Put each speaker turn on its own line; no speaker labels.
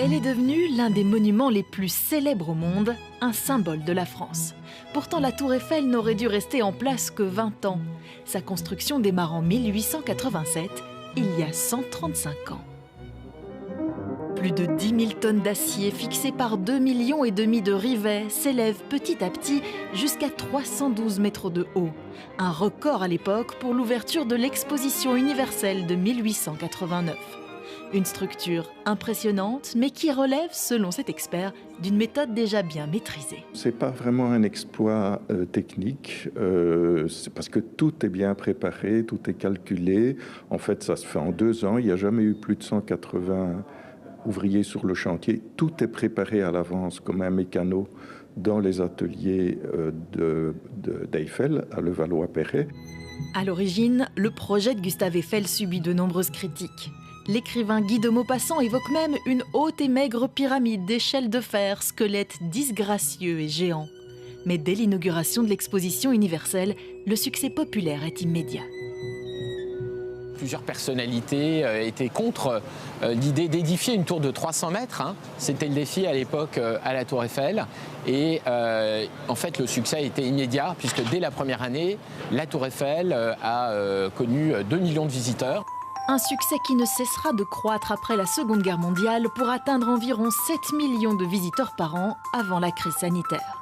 Elle est devenue l'un des monuments les plus célèbres au monde, un symbole de la France. Pourtant, la Tour Eiffel n'aurait dû rester en place que 20 ans. Sa construction démarre en 1887, il y a 135 ans. Plus de 10 000 tonnes d'acier fixées par 2,5 millions de rivets s'élèvent petit à petit jusqu'à 312 mètres de haut. Un record à l'époque pour l'ouverture de l'exposition universelle de 1889. Une structure impressionnante, mais qui relève, selon cet expert, d'une méthode déjà bien maîtrisée.
Ce n'est pas vraiment un exploit technique, c'est parce que tout est bien préparé, tout est calculé. En fait, ça se fait en 2 ans. Il n'y a jamais eu plus de 180 ouvriers sur le chantier. Tout est préparé à l'avance, comme un mécano, dans les ateliers d'Eiffel, à Levallois-Perret.
À l'origine, le projet de Gustave Eiffel subit de nombreuses critiques. L'écrivain Guy de Maupassant évoque même une haute et maigre pyramide d'échelles de fer, squelette disgracieux et géant. Mais dès l'inauguration de l'exposition universelle, le succès populaire est immédiat.
Plusieurs personnalités étaient contre l'idée d'édifier une tour de 300 mètres. C'était le défi à l'époque à la Tour Eiffel. Et en fait, le succès a été immédiat, puisque dès la première année, la Tour Eiffel a connu 2 millions de visiteurs.
Un succès qui ne cessera de croître après la Seconde Guerre mondiale pour atteindre environ 7 millions de visiteurs par an avant la crise sanitaire.